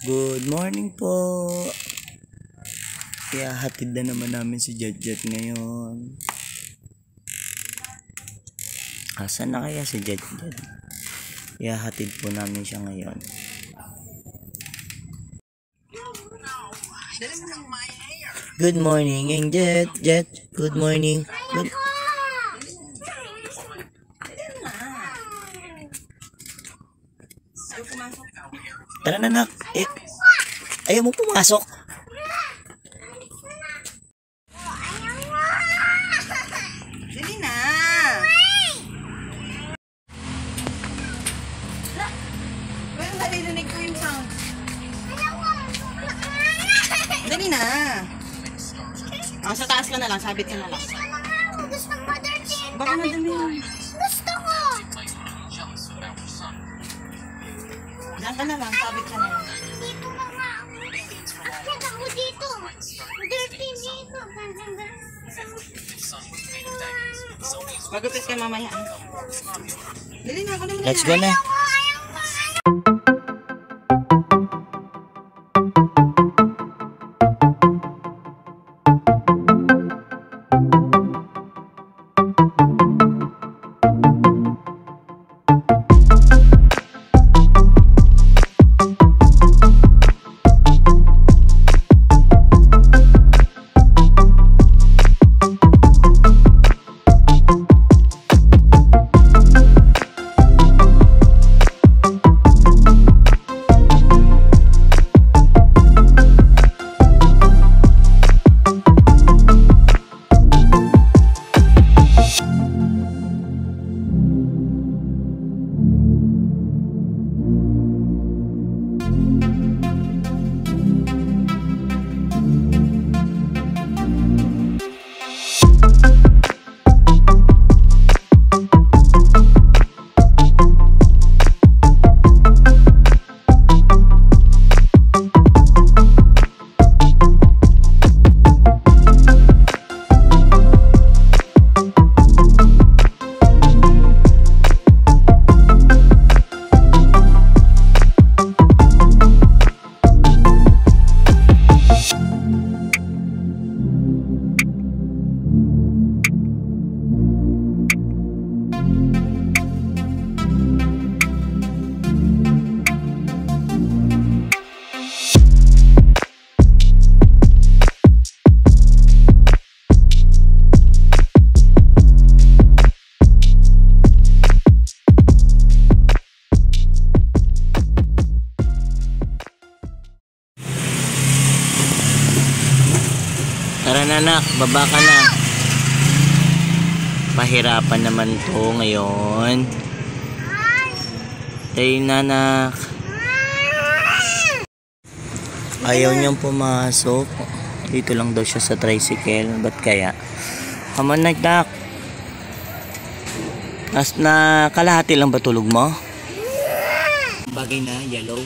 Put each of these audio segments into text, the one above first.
Good morning po. Kaya hatid na naman namin si Jetjet ngayon. Asan na kaya si Jetjet? Kaya hatid po namin siya ngayon. Good morning, Jet. Good morning. Tara na, nak. Ayaw mo pumasok. Dali na. Well, narinig ko yung sound. Dali na. Sa taas ka na lang, sabit ka na lang. Gusto mo din. Baka madali na. Gusto ko. Diyan ka na lang, sabit ka na lang. Dito na nga. Bakit ako dito? Dirty dito. Magupit ka mamaya. Dali na, ako na. Let's go na. Tara na, nak, baba ka na. Pahirapan naman to ngayon. Tayo na, nak. Ayaw niyang pumasok. Dito lang daw siya sa tricycle. Ba't kaya? Come on, nak. Na kalahati lang ba tulog mo? Bagay na, yellow.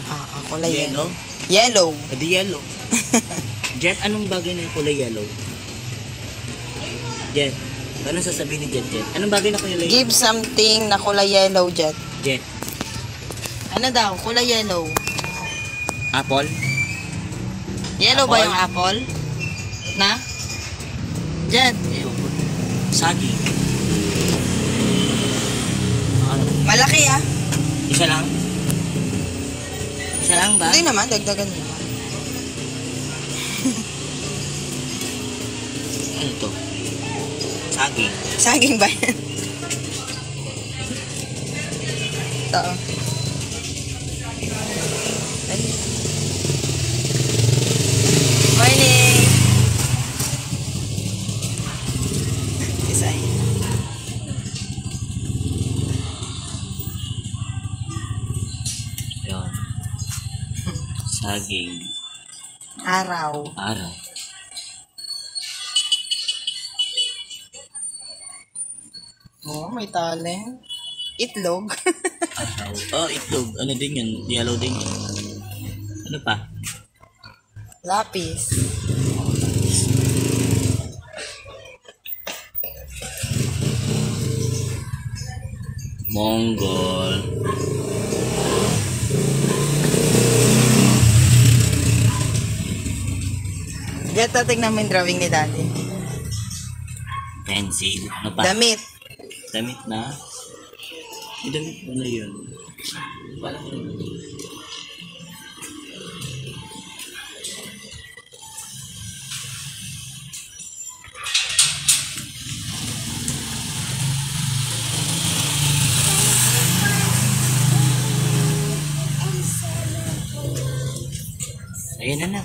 Kulay Yellow? Yellow. Pwede yellow. Jet, anong bagay na yung kulay yellow? Jet, anong sasabihin ni Jet? Anong bagay na kulay yellow? Give something na kulay yellow, Jet. Jet, Ano daw? Kulay yellow. apple? Yellow ba Apple? yung apple? Na? Jet. Saging. Malaki ah. Isa lang? Isa lang ba? Hindi naman, dagdagan mo. Ano to? Saging. Saging ba yan? Ito. Morning! Isa yun. Ayan. Saging. Araw. Araw. Oh, may talent. Itlog. Araw. Oh, itlog. Ano din yun? Yellow din yun. Ano pa? Lapis. Mongol. Jet, tignan mo yung drawing ni Daddy. Pencil. Ano pa? Damit. Damit na. May damit mo na yun. Parang ayan na.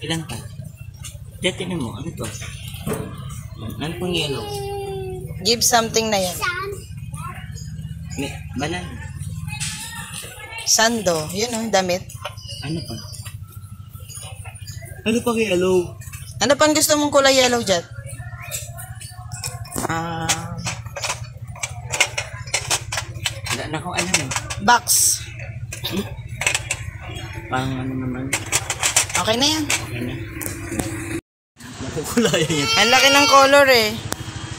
Ilan pa? Jet, tinan mo. Ano to? Ano pang yellow? Give something na yan. May banan. Sando. Yun o, damit. Ano pa? Ano pang yellow? Ano pang gusto mong kulay yellow, Jet? Wala na akong alam eh. Box. Pang ano naman. Okay na yan. Okay na. Makukulayan niya. Ang laki ng color eh.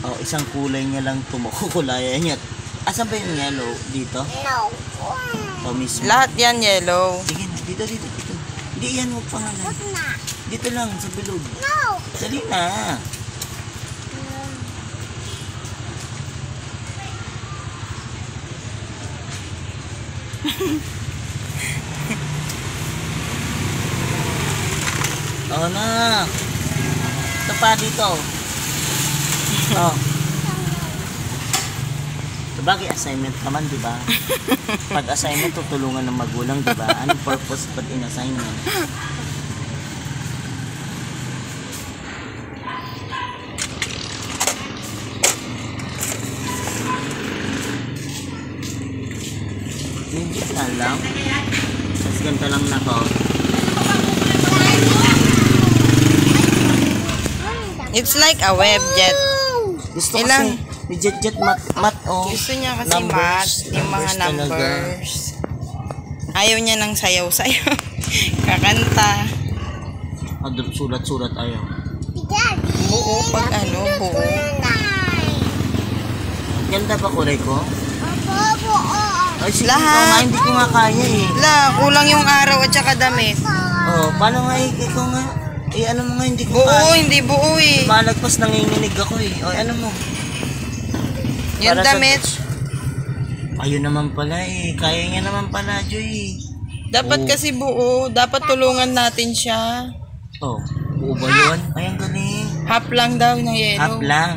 Oh, isang kulay niya lang ito. Makukulayan niya. Asan ba yung yellow? Dito? No. O mismo? Lahat yan yellow. Sige na. Dito. Hindi yan. Huwag pa nga lang. Na. Dito lang. Sa bilog. No. Dali na. Oo na. Ito pa dito. Oh. Sabagay assignment naman, di ba? Pag assignment, tutulungan ng magulang, di ba? Anong purpose pag in-assignment? Hindi na lang. Tapos ganito lang na to. It's like a web, Jet. Gusto Ilan? kasi, may jet mat, oh. Gusto niya kasi Numbers. math, yung mga Numbers talaga. numbers. Ayaw niya ng sayaw-sayaw. Kakanta. Sulat-sulat ayaw. Daddy. Buo pag ano, buo. Ganda ba kulay ko? Opo. Ay, sige, Lahat. ikaw nga, hindi ko nga kaya eh. La, kulang yung araw at saka damit. Oh, paano nga ikaw nga? Eh, ano mo nga, hindi ko Buo, kaya. hindi buo eh. Malagpas nanginginig ako eh. O, ano mo? Yung Para sa- damit, Ayun naman pala eh. Kaya niya naman pala, Joy. dapat Oo. kasi buo. Dapat tulungan natin siya. Oh, buo ba yun? Ay, ang galing. Half lang daw na Half yellow. lang.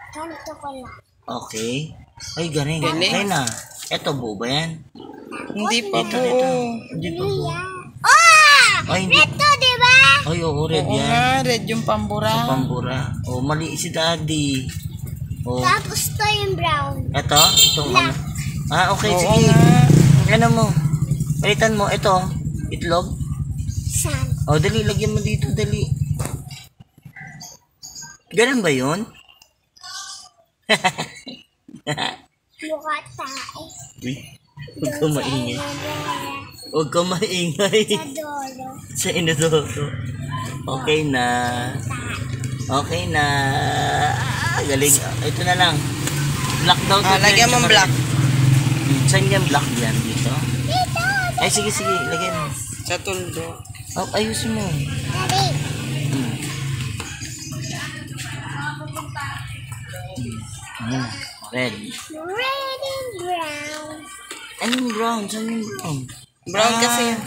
Ganito ko lang. Okay. Ay, galing. Galing. Okay na. Eto, buo ba yan? Hindi pa Ito. buo. Hindi pa buo. Oh! Ay, hindi. Ito, di ba? Ay, oo, red Oo yan. nga, red yung pambura. Sa pambura. Oh, mali si daddy. Oh, Tapos to yung brown. eto? Itong ano? Ah, okay, Oo sige. nga. Ano mo? Palitan mo. Ito. Itlog. Sun. Oh, dali. Lagyan mo dito. Dali. Ganun ba yun? Mukha tayo. Uy, huwag ka maingay. Huwag ka maingay. Sa dolo. Sa inodoro. Okay na. Okay na. Ah, galing. Ito na lang. Black daw. to, Lagyan mong black. Saan yan black yan? Dito? Dito. Ay, sige, sige. Lagyan mo. Sa tuldo. Oh, ayusin mo. Daddy. Hmm. Hmm. Red. Red and brown. Anong brown? Saan yung brown? Brown kasi yan.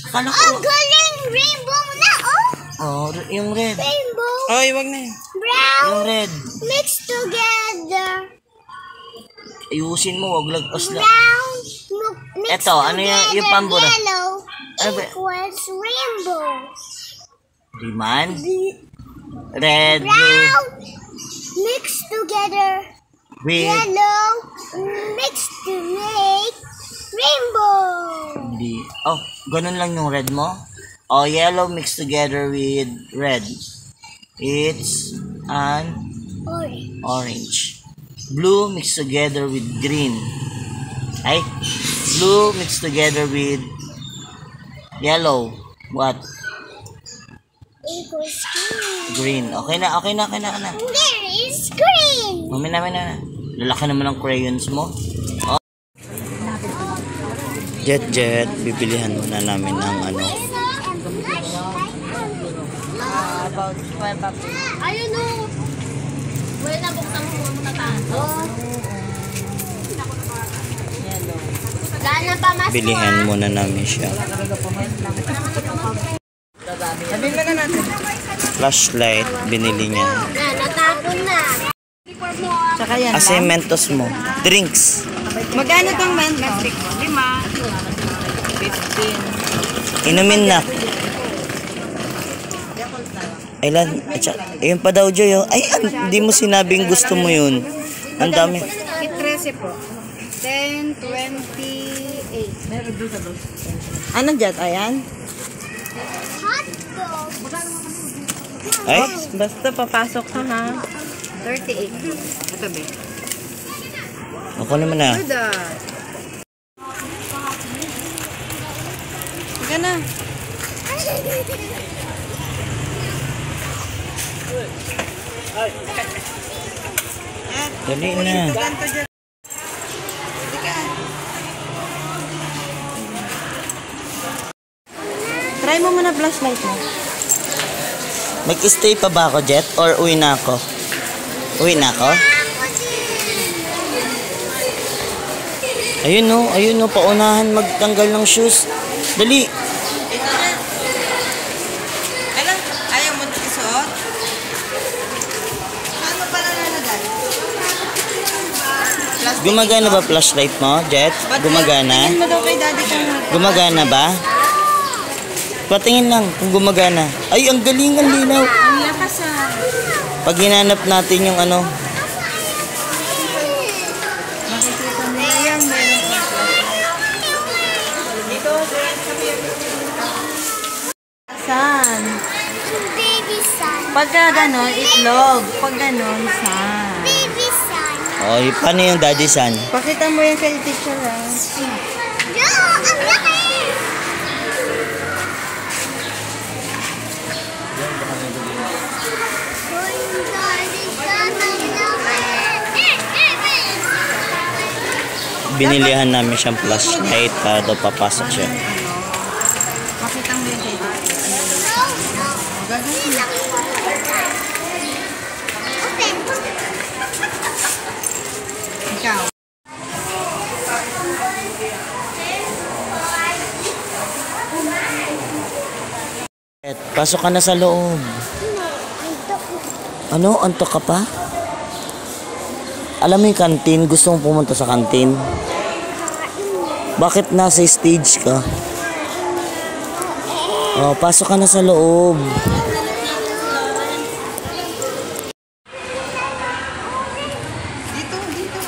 Akala ko. Ang galing! Rainbow na, oh! Oh, yung red. Rainbow, Oy, wag na yun. brown, Yung red. mixed together. Ayusin mo, wag lagpas lang. Brown, mixed Eto, ano yung pambura? Yellow Ano ba? equals rainbow. Diman? Red. Brown, mixed together. With. Yellow, mixed to make rainbow. Hindi. Oh, ganun lang yung red mo? Oh, yellow mixed together with red. It's an Orange. orange. Blue mixed together with green. Ay, blue mixed together with yellow. What? Equals Green. green. Okay na, okay na, okay na, okay na. There is green. Mamaya na. Lalaki naman ang crayons mo. Oh. Jet, bibilihan muna namin ng ano, about 12 up. Ayun o. Wala na buksan mo muna tayo. Gana pa mas Bilihan muna namin siya. Sabihin mo na natin. Flashlight, binili niya. natapon na. Tsaka yan lang. Asementos mo. Drinks. Magkano tong mentos? 15. Inumin na. Ilan? Ayun pa daw, Joy. Ay, hindi mo sinabing gusto mo yun. Ang dami. 13 po. 10, 28. Ano dyan? Ayan? Hotdog. Ay, Basta papasok ka ha. 38. Ito ba? ako naman na. Good. Sige na. Dali na. Ganto dyan. Try mo muna flashlight mo. Mag-stay pa ba ako, Jet? Or uwi na ako? Uwi na ako? Ayun no, paunahan magtanggal ng shoes. Dali. Ano? Ayaw mo isuot? Ano pala nalagay? Gumagana ba flashlight mo, Jet? Gumagana? Tingin mo daw kay daddy kang Gumagana ba? Patingin lang kung gumagana. Ay, ang galing, ang linaw. ang lakas ah. Pag hinanap natin yung ano, Makikita mo yan. Meron ka. Dito, saan? Baby sun. Pagka ganon, itlog. Pag ganon, saan? Baby sun. oy, paano yung daddy san? Pakita mo yan kay teacher ah. Yo, ang laki! Binilihan namin siyang flashlight para daw papasok siya. Pakita mo yan kay teacher. Gagawin. Ikaw. Pasok ka na sa loob. Ano? Antok ka pa? Alam mo yung kantin? Gusto mong pumunta sa kantin? Bakit nasa stage ka? Oh, pasok ka na sa loob. Dito, dito.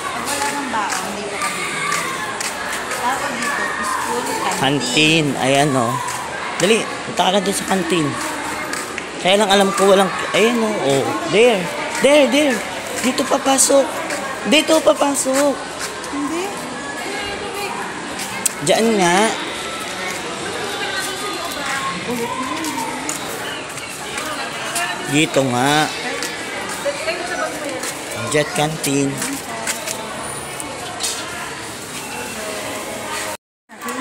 Pag wala ng baon, dito ka dito. Tapos dito, school, Kantin. Ayan oh. Dali, punta ka na doon sa kantin. Kaya lang alam ko walang... Ayan oh. Oh. There. There, there. Dito papasok. Dito papasok. Hindi. Diyan nga. Dito nga. Jet Canteen.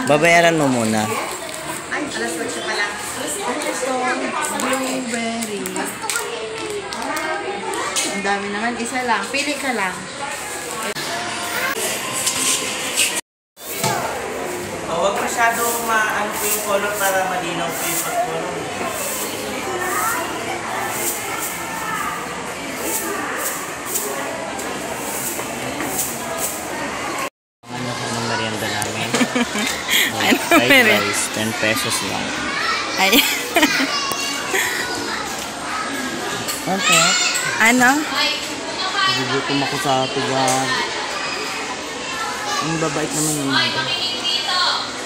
Babayaran mo muna. Ay, alas 8 pa lang. Blueberry. Ang dami naman. Isa lang. Pili ka lang. Huwag masyadong maano po yung color para malinaw po yung pag-color. Ano ko ng merienda namin? Ano Fried merienda? rice, 10 pesos lang. Ay. Okay. Ano? Nagugutom ako sa tugan. Ang babait naman yung mga.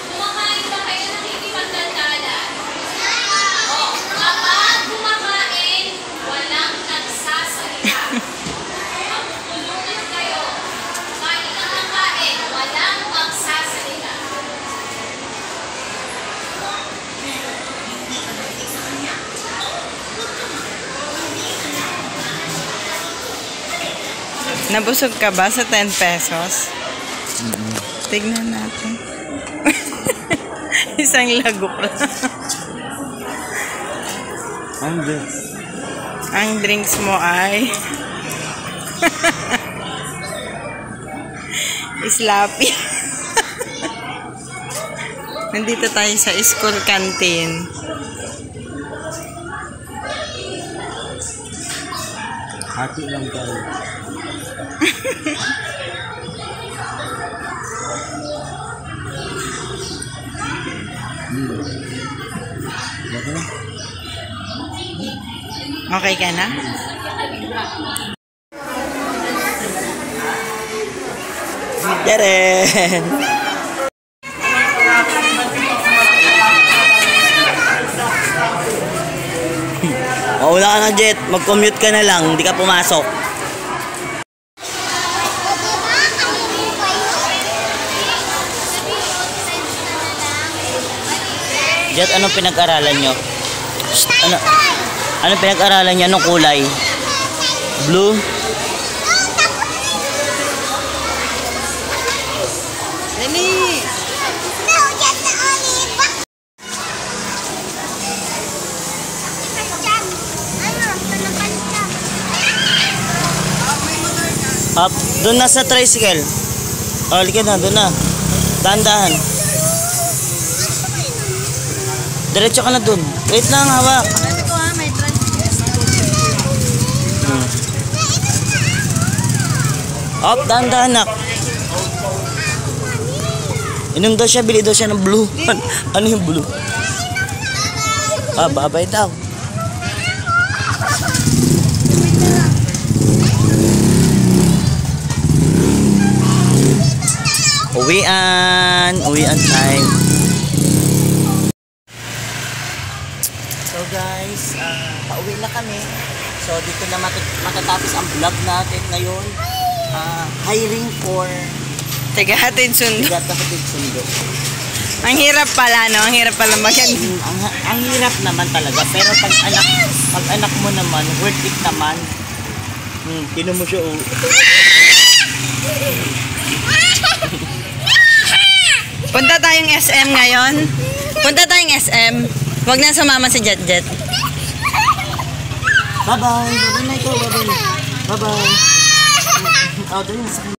Kumakain ba kayo ng hindi magdadala? Kapag kumakain, walang nagsasalita. Magtulungan kayo. Kain ang kain, walang magsasalita. Nabusog ka ba sa 10 pesos? Tignan natin. Isang lago pa. Ang drinks mo ay Slappy. Nandito tayo sa school canteen. Hati lang tayo. Okay ka na? Deren! Maula ka na, Jet. Mag-commute ka na lang. Hindi ka pumasok. Jet, anong pinag-aralan nyo? Anong pinag-aralan nyo? Anong kulay? Blue? Dali! No, just the olive. Up. Doon na sa tricycle. O, halika na. Doon na. Dahan-dahan. Diretso ka na doon. Wait lang, hawak. Sabi ko ha, may Up, dahan-dahan, nak. Inom daw siya, bili daw siya ng blue. Ano yung blue? Babay daw. Uwian time. So guys, pauwi na kami. So dito na matatapos ang vlog natin ngayon. Hiring for Tigahatid sundo. Tigahatid sundo. Ang hirap pala, no? Ang hirap pala ang hirap naman talaga. Pero pag anak mo naman, worth it naman. Tinan mo siya, oh. Punta tayong SM ngayon. Punta tayong SM. Huwag na sumama si Jet Jet. Bye-bye. Bye-bye na ikaw. Bye-bye. Bye-bye. Oh, dali na sa